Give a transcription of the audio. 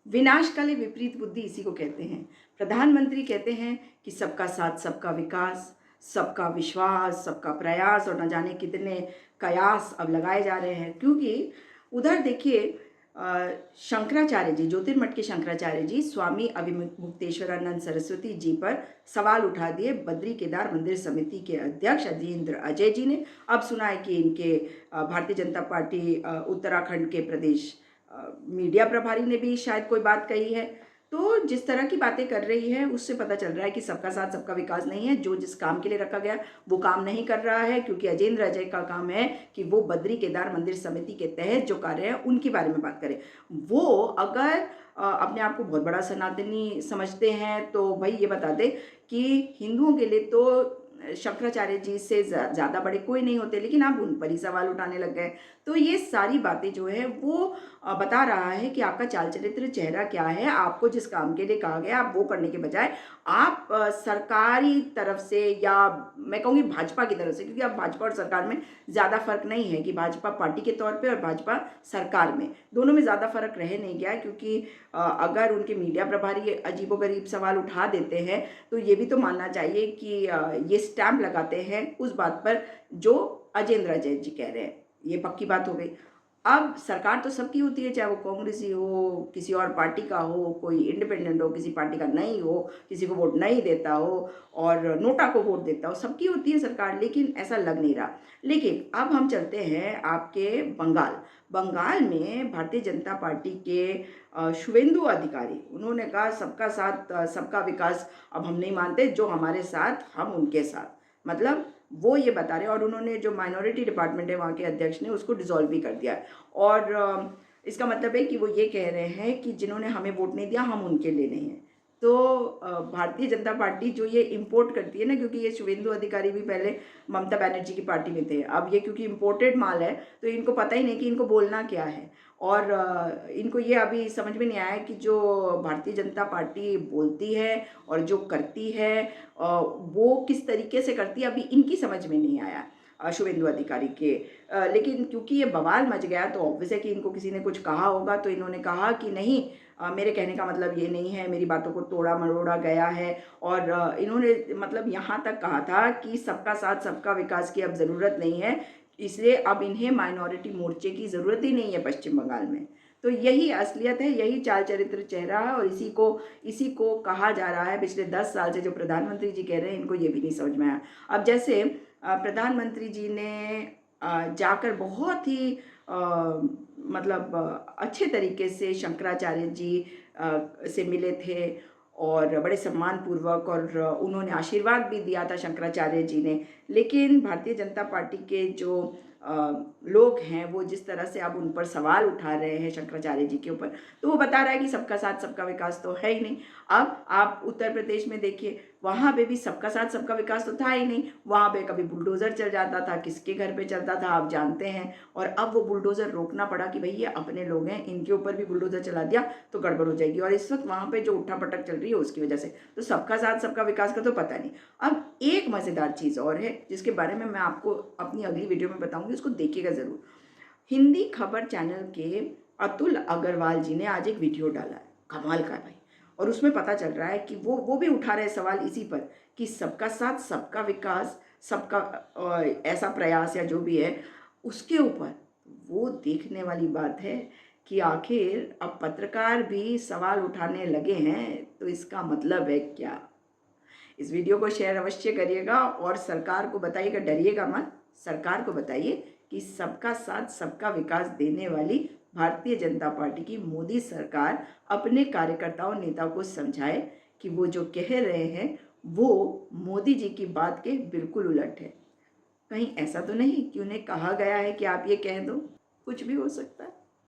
विनाशकाले विपरीत बुद्धि इसी को कहते हैं। प्रधानमंत्री कहते हैं कि सबका साथ, सबका विकास, सबका विश्वास, सबका प्रयास और न जाने कितने कयास अब लगाए जा रहे हैं। क्योंकि उधर देखिए शंकराचार्य जी, ज्योतिर्मठ के शंकराचार्य जी स्वामी अभिमुक्तेश्वरानंद सरस्वती जी पर सवाल उठा दिए बद्री केदार मंदिर समिति के अध्यक्ष अजीन्द्र अजय जी ने। अब सुना है कि इनके भारतीय जनता पार्टी उत्तराखंड के प्रदेश मीडिया प्रभारी ने भी शायद कोई बात कही है। तो जिस तरह की बातें कर रही है उससे पता चल रहा है कि सबका साथ सबका विकास नहीं है। जो जिस काम के लिए रखा गया वो काम नहीं कर रहा है, क्योंकि अजेंद्र अजय का काम है कि वो बद्री केदार मंदिर समिति के तहत जो कार्य है उनके बारे में बात करें। वो अगर अपने आप को बहुत बड़ा सनातनी समझते हैं तो भाई ये बता दे कि हिंदुओं के लिए तो शंकराचार्य जी से ज़्यादा बड़े कोई नहीं होते, लेकिन आप उन पर ही सवाल उठाने लग गए। तो ये सारी बातें जो है वो बता रहा है कि आपका चाल चरित्र चेहरा क्या है। आपको जिस काम के लिए कहा गया आप वो करने के बजाय आप सरकारी तरफ से, या मैं कहूँगी भाजपा की तरफ से, क्योंकि अब भाजपा और सरकार में ज़्यादा फर्क नहीं है कि भाजपा पार्टी के तौर पे और भाजपा सरकार में, दोनों में ज़्यादा फर्क रह नहीं गया। क्योंकि अगर उनके मीडिया प्रभारी अजीबोगरीब सवाल उठा देते हैं तो ये भी तो मानना चाहिए कि ये स्टैंप लगाते हैं उस बात पर जो अजेंद्र अजय जी कह रहे हैं। ये पक्की बात हो गई। अब सरकार तो सबकी होती है, चाहे वो कांग्रेसी हो, किसी और पार्टी का हो, कोई इंडिपेंडेंट हो, किसी पार्टी का नहीं हो, किसी को वोट नहीं देता हो और नोटा को वोट देता हो, सबकी होती है सरकार। लेकिन ऐसा लग नहीं रहा। लेकिन अब हम चलते हैं आपके बंगाल। बंगाल में भारतीय जनता पार्टी के शुवेंदु अधिकारी, उन्होंने कहा सबका साथ सबका विकास अब हम नहीं मानते, जो हमारे साथ हम उनके साथ। मतलब वो ये बता रहे हैं। और उन्होंने जो माइनॉरिटी डिपार्टमेंट है वहाँ के अध्यक्ष ने उसको डिसॉल्व भी कर दिया। और इसका मतलब है कि वो ये कह रहे हैं कि जिन्होंने हमें वोट नहीं दिया हम उनके लिए नहीं हैं। तो भारतीय जनता पार्टी जो ये इम्पोर्ट करती है ना, क्योंकि ये शुवेंदु अधिकारी भी पहले ममता बनर्जी की पार्टी में थे, अब ये क्योंकि इम्पोर्टेड माल है तो इनको पता ही नहीं कि इनको बोलना क्या है। और इनको ये अभी समझ में नहीं आया कि जो भारतीय जनता पार्टी बोलती है और जो करती है वो किस तरीके से करती है, अभी इनकी समझ में नहीं आया शुवेंदु अधिकारी के। लेकिन क्योंकि ये बवाल मच गया तो ऑब्वियस है कि इनको किसी ने कुछ कहा होगा, तो इन्होंने कहा कि नहीं, मेरे कहने का मतलब ये नहीं है, मेरी बातों को तोड़ा मरोड़ा गया है। और इन्होंने मतलब यहाँ तक कहा था कि सबका साथ सबका विकास की अब ज़रूरत नहीं है, इसलिए अब इन्हें माइनॉरिटी मोर्चे की ज़रूरत ही नहीं है पश्चिम बंगाल में। तो यही असलियत है, यही चाल चरित्र चेहरा है, और इसी को कहा जा रहा है पिछले 10 साल से। जो प्रधानमंत्री जी कह रहे हैं इनको ये भी नहीं समझ में आया। अब जैसे प्रधानमंत्री जी ने जाकर बहुत ही मतलब अच्छे तरीके से शंकराचार्य जी से मिले थे और बड़े सम्मानपूर्वक, और उन्होंने आशीर्वाद भी दिया था शंकराचार्य जी ने। लेकिन भारतीय जनता पार्टी के जो लोग हैं वो जिस तरह से अब उन पर सवाल उठा रहे हैं शंकराचार्य जी के ऊपर, तो वो बता रहा है कि सबका साथ सबका विकास तो है ही नहीं। अब आप उत्तर प्रदेश में देखिए, वहाँ पे भी सबका साथ सबका विकास तो था ही नहीं। वहाँ पे कभी बुलडोज़र चल जाता था, किसके घर पे चलता था आप जानते हैं। और अब वो बुलडोज़र रोकना पड़ा कि भाई ये अपने लोग हैं, इनके ऊपर भी बुलडोज़र चला दिया तो गड़बड़ हो जाएगी। और इस वक्त वहाँ पे जो उठा पटक चल रही है उसकी वजह से तो सबका साथ सबका विकास का तो पता नहीं। अब एक मज़ेदार चीज़ और है जिसके बारे में मैं आपको अपनी अगली वीडियो में बताऊंगी, उसको देखिएगा ज़रूर। हिंदी खबर चैनल के अतुल अग्रवाल जी ने आज एक वीडियो डाला है, कमाल का है भाई। और उसमें पता चल रहा है कि वो भी उठा रहे सवाल इसी पर कि सबका साथ सबका विकास, सबका ऐसा प्रयास या जो भी है उसके ऊपर। वो देखने वाली बात है कि आखिर अब पत्रकार भी सवाल उठाने लगे हैं, तो इसका मतलब है क्या। इस वीडियो को शेयर अवश्य करिएगा और सरकार को बताइएगा, डरिएगा मत। सरकार को बताइए कि सबका साथ सबका विकास देने वाली भारतीय जनता पार्टी की मोदी सरकार अपने कार्यकर्ताओं नेताओं को समझाए कि वो जो कह रहे हैं वो मोदी जी की बात के बिल्कुल उलट है। कहीं ऐसा तो नहीं कि उन्हें कहा गया है कि आप ये कह दो, कुछ भी हो सकता है।